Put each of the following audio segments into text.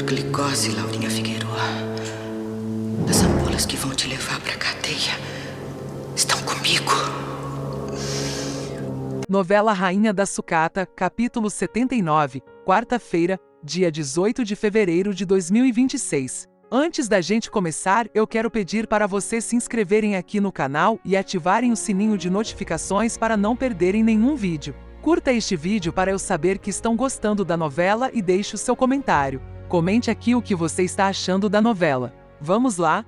glicose, Laurinha Figueroa. As ampolas que vão te levar pra cadeia estão comigo. Novela Rainha da Sucata, capítulo 79, quarta-feira, dia 18 de fevereiro de 2026. Antes da gente começar, eu quero pedir para vocês se inscreverem aqui no canal e ativarem o sininho de notificações para não perderem nenhum vídeo. Curta este vídeo para eu saber que estão gostando da novela e deixe o seu comentário. Comente aqui o que você está achando da novela. Vamos lá?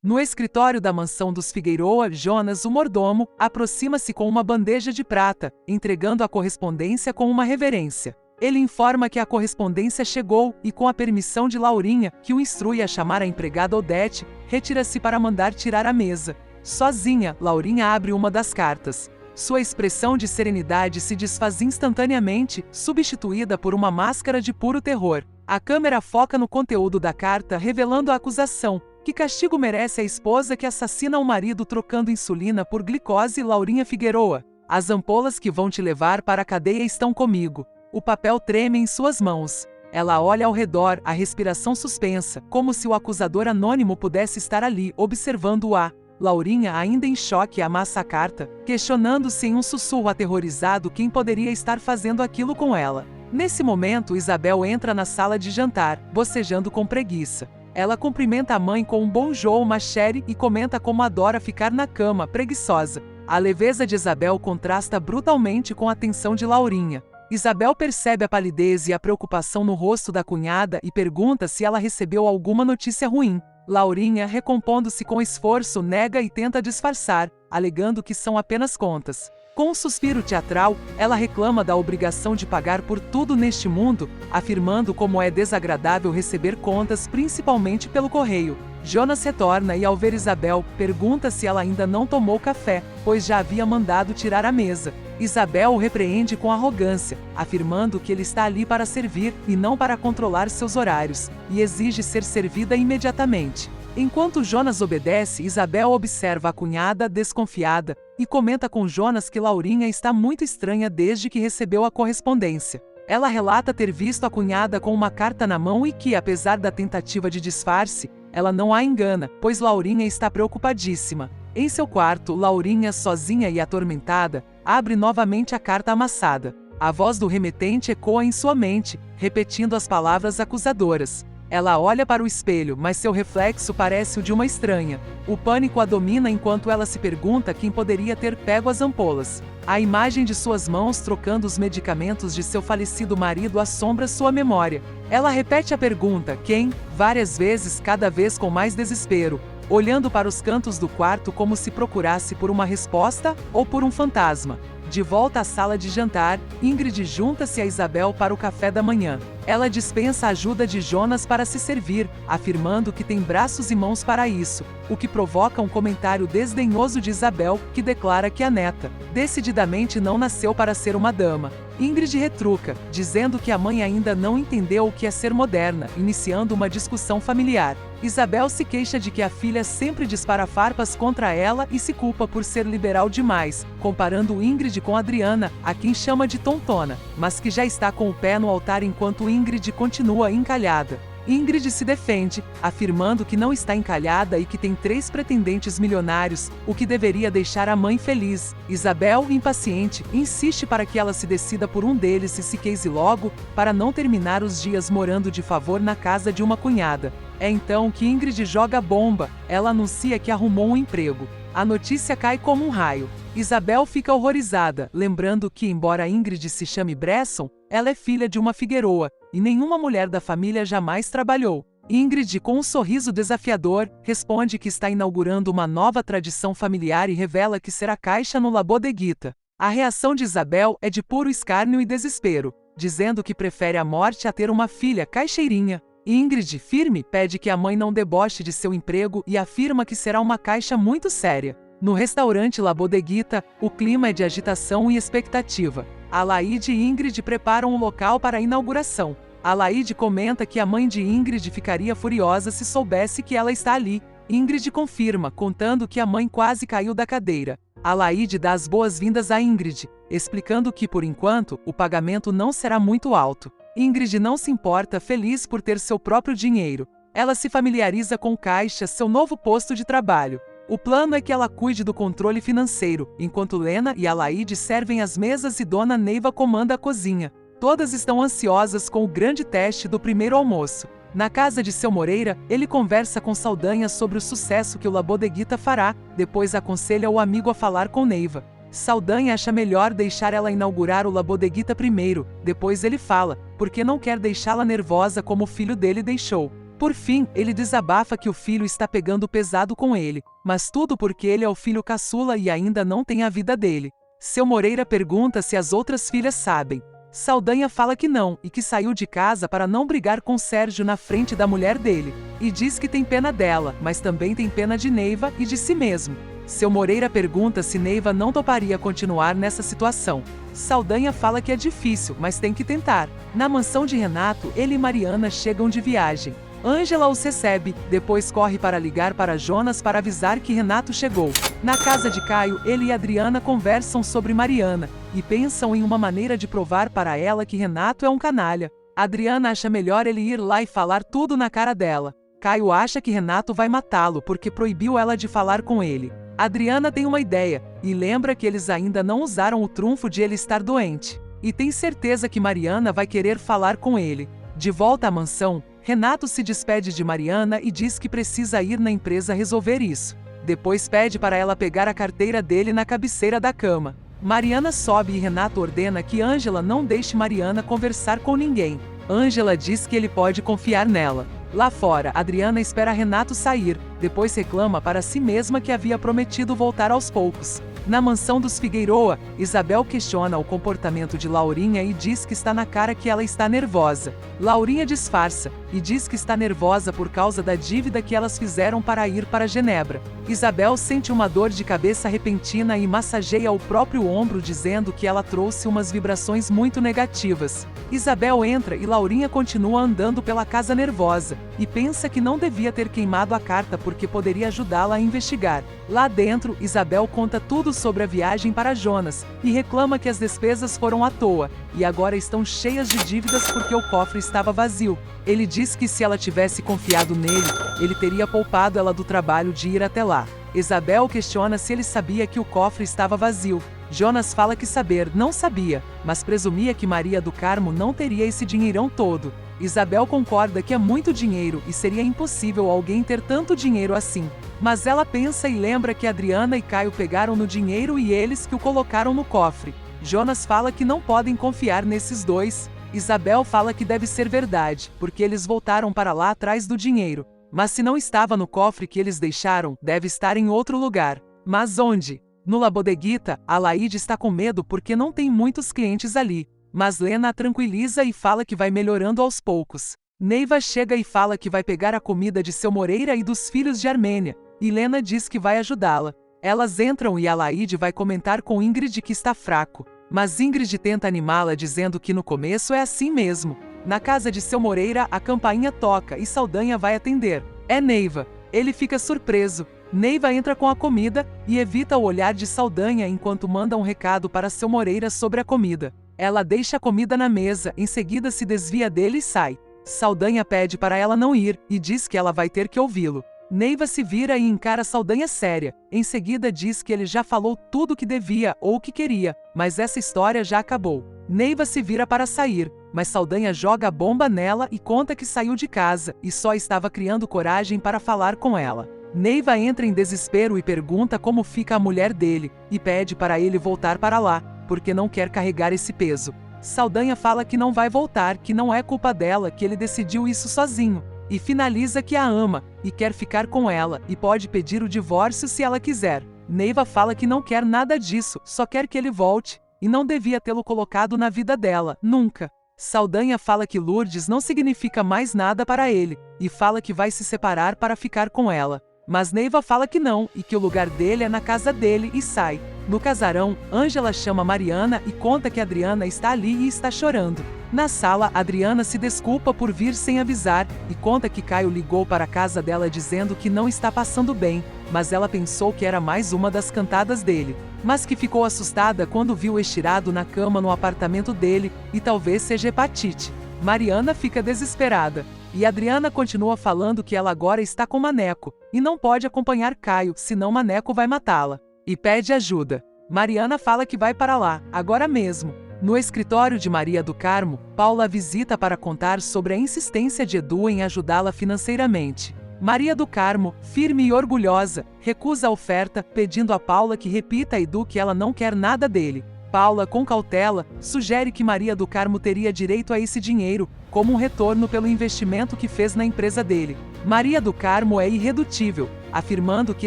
No escritório da mansão dos Figueroa, Jonas, o mordomo, aproxima-se com uma bandeja de prata, entregando a correspondência com uma reverência. Ele informa que a correspondência chegou e, com a permissão de Laurinha, que o instrui a chamar a empregada Odete, retira-se para mandar tirar a mesa. Sozinha, Laurinha abre uma das cartas. Sua expressão de serenidade se desfaz instantaneamente, substituída por uma máscara de puro terror. A câmera foca no conteúdo da carta, revelando a acusação. Que castigo merece a esposa que assassina o marido trocando insulina por glicose, Laurinha Figueroa? As ampolas que vão te levar para a cadeia estão comigo. O papel treme em suas mãos. Ela olha ao redor, a respiração suspensa, como se o acusador anônimo pudesse estar ali, observando-a. Laurinha, ainda em choque, amassa a carta, questionando-se em um sussurro aterrorizado quem poderia estar fazendo aquilo com ela. Nesse momento, Isabel entra na sala de jantar, bocejando com preguiça. Ela cumprimenta a mãe com um bonjour, machere, e comenta como adora ficar na cama, preguiçosa. A leveza de Isabel contrasta brutalmente com a tensão de Laurinha. Isabel percebe a palidez e a preocupação no rosto da cunhada e pergunta se ela recebeu alguma notícia ruim. Laurinha, recompondo-se com esforço, nega e tenta disfarçar, alegando que são apenas contas. Com um suspiro teatral, ela reclama da obrigação de pagar por tudo neste mundo, afirmando como é desagradável receber contas, principalmente pelo correio. Jonas retorna e, ao ver Isabel, pergunta se ela ainda não tomou café, pois já havia mandado tirar a mesa. Isabel o repreende com arrogância, afirmando que ele está ali para servir e não para controlar seus horários, e exige ser servida imediatamente. Enquanto Jonas obedece, Isabel observa a cunhada desconfiada e comenta com Jonas que Laurinha está muito estranha desde que recebeu a correspondência. Ela relata ter visto a cunhada com uma carta na mão e que, apesar da tentativa de disfarce, ela não a engana, pois Laurinha está preocupadíssima. Em seu quarto, Laurinha, sozinha e atormentada, abre novamente a carta amassada. A voz do remetente ecoa em sua mente, repetindo as palavras acusadoras. Ela olha para o espelho, mas seu reflexo parece o de uma estranha. O pânico a domina enquanto ela se pergunta quem poderia ter pego as ampolas. A imagem de suas mãos trocando os medicamentos de seu falecido marido assombra sua memória. Ela repete a pergunta, quem? Várias vezes, cada vez com mais desespero, olhando para os cantos do quarto como se procurasse por uma resposta ou por um fantasma. De volta à sala de jantar, Ingrid junta-se a Isabel para o café da manhã. Ela dispensa a ajuda de Jonas para se servir, afirmando que tem braços e mãos para isso, o que provoca um comentário desdenhoso de Isabel, que declara que a neta, decididamente não nasceu para ser uma dama. Ingrid retruca, dizendo que a mãe ainda não entendeu o que é ser moderna, iniciando uma discussão familiar. Isabel se queixa de que a filha sempre dispara farpas contra ela e se culpa por ser liberal demais, comparando Ingrid com Adriana, a quem chama de tontona, mas que já está com o pé no altar enquanto Ingrid continua encalhada. Ingrid se defende, afirmando que não está encalhada e que tem 3 pretendentes milionários, o que deveria deixar a mãe feliz. Isabel, impaciente, insiste para que ela se decida por um deles e se case logo, para não terminar os dias morando de favor na casa de uma cunhada. É então que Ingrid joga a bomba. Ela anuncia que arrumou um emprego. A notícia cai como um raio. Isabel fica horrorizada, lembrando que, embora Ingrid se chame Bresson, ela é filha de uma Figueroa, e nenhuma mulher da família jamais trabalhou. Ingrid, com um sorriso desafiador, responde que está inaugurando uma nova tradição familiar e revela que será caixa no La Bodeguita. A reação de Isabel é de puro escárnio e desespero, dizendo que prefere a morte a ter uma filha caixeirinha. Ingrid, firme, pede que a mãe não deboche de seu emprego e afirma que será uma caixa muito séria. No restaurante La Bodeguita, o clima é de agitação e expectativa. Alaide e Ingrid preparam o local para a inauguração. Alaide comenta que a mãe de Ingrid ficaria furiosa se soubesse que ela está ali. Ingrid confirma, contando que a mãe quase caiu da cadeira. Alaide dá as boas-vindas a Ingrid, explicando que, por enquanto, o pagamento não será muito alto. Ingrid não se importa, feliz por ter seu próprio dinheiro. Ela se familiariza com o caixa, seu novo posto de trabalho. O plano é que ela cuide do controle financeiro, enquanto Lena e Alaide servem as mesas e Dona Neiva comanda a cozinha. Todas estão ansiosas com o grande teste do primeiro almoço. Na casa de seu Moreira, ele conversa com Saldanha sobre o sucesso que o La Bodeguita fará, depois aconselha o amigo a falar com Neiva. Saldanha acha melhor deixar ela inaugurar o La Bodeguita primeiro, depois ele fala, porque não quer deixá-la nervosa como o filho dele deixou. Por fim, ele desabafa que o filho está pegando pesado com ele, mas tudo porque ele é o filho caçula e ainda não tem a vida dele. Seu Moreira pergunta se as outras filhas sabem. Saldanha fala que não e que saiu de casa para não brigar com Sérgio na frente da mulher dele. E diz que tem pena dela, mas também tem pena de Neiva e de si mesmo. Seu Moreira pergunta se Neiva não toparia continuar nessa situação. Saldanha fala que é difícil, mas tem que tentar. Na mansão de Renato, ele e Mariana chegam de viagem. Ângela os recebe, depois corre para ligar para Jonas para avisar que Renato chegou. Na casa de Caio, ele e Adriana conversam sobre Mariana e pensam em uma maneira de provar para ela que Renato é um canalha. Adriana acha melhor ele ir lá e falar tudo na cara dela. Caio acha que Renato vai matá-lo porque proibiu ela de falar com ele. Adriana tem uma ideia e lembra que eles ainda não usaram o trunfo de ele estar doente. E tem certeza que Mariana vai querer falar com ele. De volta à mansão, Renato se despede de Mariana e diz que precisa ir na empresa resolver isso. Depois pede para ela pegar a carteira dele na cabeceira da cama. Mariana sobe e Renato ordena que Ângela não deixe Mariana conversar com ninguém. Ângela diz que ele pode confiar nela. Lá fora, Adriana espera Renato sair, depois reclama para si mesma que havia prometido voltar aos poucos. Na mansão dos Figueiroa, Isabel questiona o comportamento de Laurinha e diz que está na cara que ela está nervosa. Laurinha disfarça e diz que está nervosa por causa da dívida que elas fizeram para ir para Genebra. Isabel sente uma dor de cabeça repentina e massageia o próprio ombro dizendo que ela trouxe umas vibrações muito negativas. Isabel entra e Laurinha continua andando pela casa nervosa e pensa que não devia ter queimado a carta porque poderia ajudá-la a investigar. Lá dentro, Isabel conta tudo sobre a viagem para Jonas e reclama que as despesas foram à toa e agora estão cheias de dívidas porque o cofre estava vazio. Ele diz que se ela tivesse confiado nele, ele teria poupado ela do trabalho de ir até lá. Isabel questiona se ele sabia que o cofre estava vazio. Jonas fala que saber não sabia, mas presumia que Maria do Carmo não teria esse dinheirão todo. Isabel concorda que é muito dinheiro e seria impossível alguém ter tanto dinheiro assim. Mas ela pensa e lembra que Adriana e Caio pegaram no dinheiro e eles que o colocaram no cofre. Jonas fala que não podem confiar nesses dois. Isabel fala que deve ser verdade, porque eles voltaram para lá atrás do dinheiro. Mas se não estava no cofre que eles deixaram, deve estar em outro lugar. Mas onde? No La Bodeguita, Alaide está com medo porque não tem muitos clientes ali. Mas Lena a tranquiliza e fala que vai melhorando aos poucos. Neiva chega e fala que vai pegar a comida de seu Moreira e dos filhos de Armênia. E Lena diz que vai ajudá-la. Elas entram e Alaide vai comentar com Ingrid que está fraco. Mas Ingrid tenta animá-la dizendo que no começo é assim mesmo. Na casa de seu Moreira, a campainha toca e Saldanha vai atender. É Neiva. Ele fica surpreso. Neiva entra com a comida e evita o olhar de Saldanha enquanto manda um recado para seu Moreira sobre a comida. Ela deixa a comida na mesa, em seguida se desvia dele e sai. Saldanha pede para ela não ir e diz que ela vai ter que ouvi-lo. Neiva se vira e encara Saldanha séria. Em seguida diz que ele já falou tudo o que devia ou o que queria, mas essa história já acabou. Neiva se vira para sair, mas Saldanha joga a bomba nela e conta que saiu de casa e só estava criando coragem para falar com ela. Neiva entra em desespero e pergunta como fica a mulher dele, e pede para ele voltar para lá, porque não quer carregar esse peso. Saldanha fala que não vai voltar, que não é culpa dela, que ele decidiu isso sozinho, e finaliza que a ama, e quer ficar com ela, e pode pedir o divórcio se ela quiser. Neiva fala que não quer nada disso, só quer que ele volte, e não devia tê-lo colocado na vida dela, nunca. Saldanha fala que Lourdes não significa mais nada para ele, e fala que vai se separar para ficar com ela. Mas Neiva fala que não, e que o lugar dele é na casa dele e sai. No casarão, Ângela chama Mariana e conta que Adriana está ali e está chorando. Na sala, Adriana se desculpa por vir sem avisar e conta que Caio ligou para a casa dela dizendo que não está passando bem, mas ela pensou que era mais uma das cantadas dele. Mas que ficou assustada quando viu estirado na cama no apartamento dele e talvez seja hepatite. Mariana fica desesperada. E Adriana continua falando que ela agora está com Maneco e não pode acompanhar Caio, senão Maneco vai matá-la. E pede ajuda. Mariana fala que vai para lá, agora mesmo. No escritório de Maria do Carmo, Paula a visita para contar sobre a insistência de Edu em ajudá-la financeiramente. Maria do Carmo, firme e orgulhosa, recusa a oferta, pedindo a Paula que repita a Edu que ela não quer nada dele. Paula, com cautela, sugere que Maria do Carmo teria direito a esse dinheiro, como um retorno pelo investimento que fez na empresa dele. Maria do Carmo é irredutível, afirmando que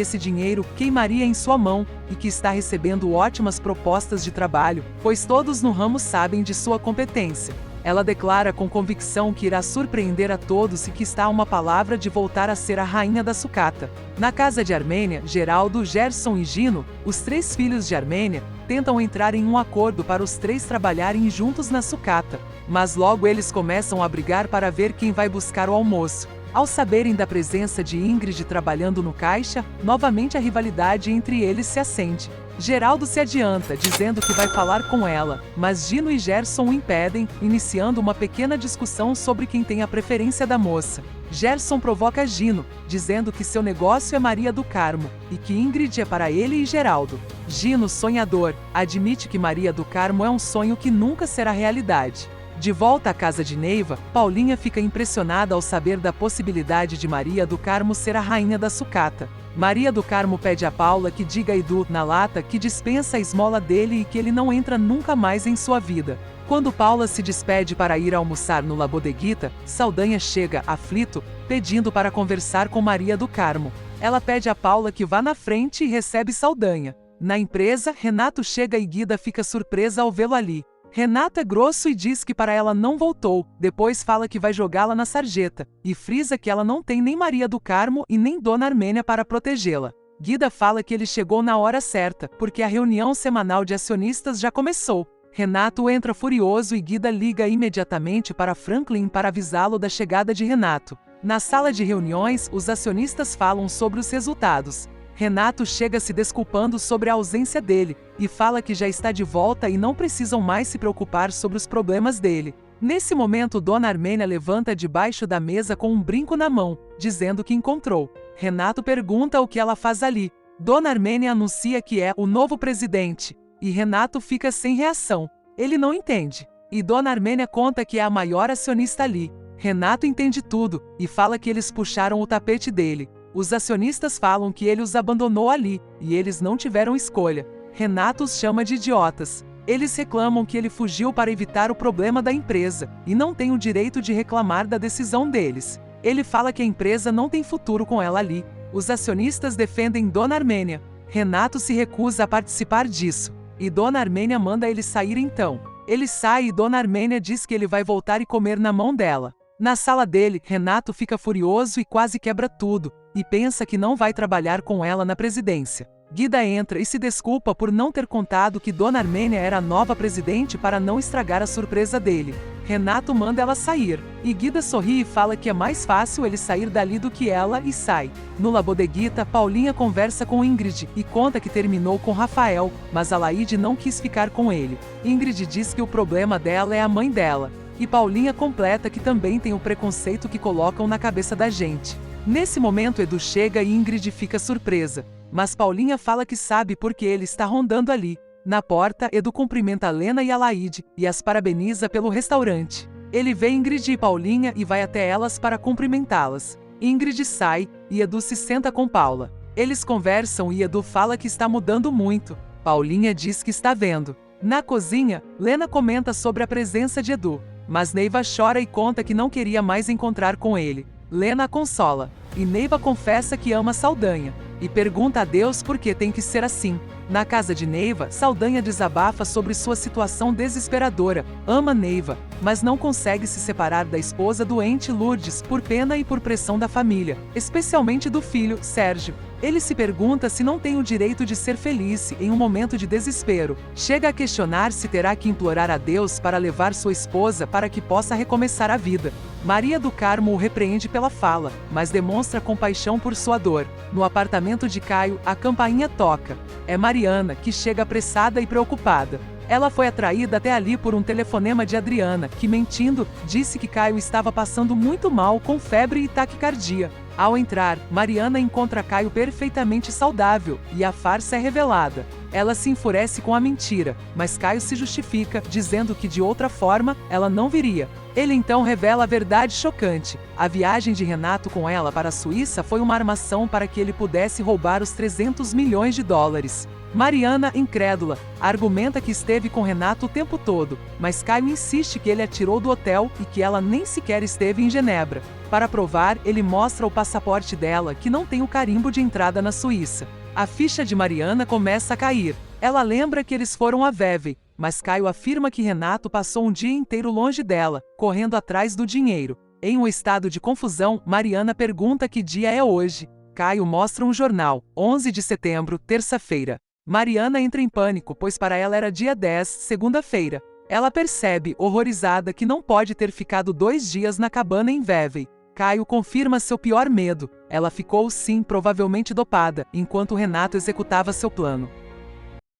esse dinheiro queimaria em sua mão e que está recebendo ótimas propostas de trabalho, pois todos no ramo sabem de sua competência. Ela declara com convicção que irá surpreender a todos e que está a uma palavra de voltar a ser a rainha da sucata. Na casa de Armênia, Geraldo, Gerson e Gino, os 3 filhos de Armênia, tentam entrar em um acordo para os 3 trabalharem juntos na sucata. Mas logo eles começam a brigar para ver quem vai buscar o almoço. Ao saberem da presença de Ingrid trabalhando no caixa, novamente a rivalidade entre eles se acende. Geraldo se adianta, dizendo que vai falar com ela, mas Gino e Gerson o impedem, iniciando uma pequena discussão sobre quem tem a preferência da moça. Gerson provoca Gino, dizendo que seu negócio é Maria do Carmo, e que Ingrid é para ele e Geraldo. Gino, sonhador, admite que Maria do Carmo é um sonho que nunca será realidade. De volta à casa de Neiva, Paulinha fica impressionada ao saber da possibilidade de Maria do Carmo ser a rainha da sucata. Maria do Carmo pede a Paula que diga a Edu, na lata, que dispensa a esmola dele e que ele não entra nunca mais em sua vida. Quando Paula se despede para ir almoçar no La Bodeguita, Saldanha chega, aflito, pedindo para conversar com Maria do Carmo. Ela pede a Paula que vá na frente e recebe Saldanha. Na empresa, Renato chega e Guida fica surpresa ao vê-lo ali. Renato é grosso e diz que para ela não voltou, depois fala que vai jogá-la na sarjeta, e frisa que ela não tem nem Maria do Carmo e nem Dona Armênia para protegê-la. Guida fala que ele chegou na hora certa, porque a reunião semanal de acionistas já começou. Renato entra furioso e Guida liga imediatamente para Franklin para avisá-lo da chegada de Renato. Na sala de reuniões, os acionistas falam sobre os resultados. Renato chega se desculpando sobre a ausência dele, e fala que já está de volta e não precisam mais se preocupar sobre os problemas dele. Nesse momento, Dona Armênia levanta debaixo da mesa com um brinco na mão, dizendo que encontrou. Renato pergunta o que ela faz ali. Dona Armênia anuncia que é o novo presidente, e Renato fica sem reação. Ele não entende. E Dona Armênia conta que é a maior acionista ali. Renato entende tudo, e fala que eles puxaram o tapete dele. Os acionistas falam que ele os abandonou ali, e eles não tiveram escolha. Renato os chama de idiotas. Eles reclamam que ele fugiu para evitar o problema da empresa, e não tem o direito de reclamar da decisão deles. Ele fala que a empresa não tem futuro com ela ali. Os acionistas defendem Dona Armênia. Renato se recusa a participar disso, e Dona Armênia manda ele sair então. Ele sai e Dona Armênia diz que ele vai voltar e comer na mão dela. Na sala dele, Renato fica furioso e quase quebra tudo, e pensa que não vai trabalhar com ela na presidência. Guida entra e se desculpa por não ter contado que Dona Armênia era a nova presidente para não estragar a surpresa dele. Renato manda ela sair, e Guida sorri e fala que é mais fácil ele sair dali do que ela e sai. No La Bodeguita, Paulinha conversa com Ingrid e conta que terminou com Rafael, mas a Laide não quis ficar com ele. Ingrid diz que o problema dela é a mãe dela. E Paulinha completa que também tem o preconceito que colocam na cabeça da gente. Nesse momento Edu chega e Ingrid fica surpresa, mas Paulinha fala que sabe porque ele está rondando ali. Na porta, Edu cumprimenta a Lena e a Laide, e as parabeniza pelo restaurante. Ele vê Ingrid e Paulinha e vai até elas para cumprimentá-las. Ingrid sai, e Edu se senta com Paula. Eles conversam e Edu fala que está mudando muito. Paulinha diz que está vendo. Na cozinha, Lena comenta sobre a presença de Edu, mas Neiva chora e conta que não queria mais encontrar com ele. Lena a consola, e Neiva confessa que ama Saldanha, e pergunta a Deus por que tem que ser assim. Na casa de Neiva, Saldanha desabafa sobre sua situação desesperadora, ama Neiva, mas não consegue se separar da esposa doente Lourdes por pena e por pressão da família, especialmente do filho, Sérgio. Ele se pergunta se não tem o direito de ser feliz em um momento de desespero. Chega a questionar se terá que implorar a Deus para levar sua esposa para que possa recomeçar a vida. Maria do Carmo o repreende pela fala, mas demonstra compaixão por sua dor. No apartamento de Caio, a campainha toca. É Mariana, que chega apressada e preocupada. Ela foi atraída até ali por um telefonema de Adriana, que, mentindo, disse que Caio estava passando muito mal com febre e taquicardia. Ao entrar, Mariana encontra Caio perfeitamente saudável, e a farsa é revelada. Ela se enfurece com a mentira, mas Caio se justifica, dizendo que de outra forma, ela não viria. Ele então revela a verdade chocante. A viagem de Renato com ela para a Suíça foi uma armação para que ele pudesse roubar os 300 milhões de dólares. Mariana, incrédula, argumenta que esteve com Renato o tempo todo, mas Caio insiste que ele a tirou do hotel e que ela nem sequer esteve em Genebra. Para provar, ele mostra o passaporte dela, que não tem o carimbo de entrada na Suíça. A ficha de Mariana começa a cair. Ela lembra que eles foram a Vevey, mas Caio afirma que Renato passou um dia inteiro longe dela, correndo atrás do dinheiro. Em um estado de confusão, Mariana pergunta que dia é hoje. Caio mostra um jornal, 11 de setembro, terça-feira. Mariana entra em pânico, pois para ela era dia 10, segunda-feira. Ela percebe, horrorizada, que não pode ter ficado 2 dias na cabana em Vevey. Caio confirma seu pior medo. Ela ficou, sim, provavelmente dopada, enquanto Renato executava seu plano.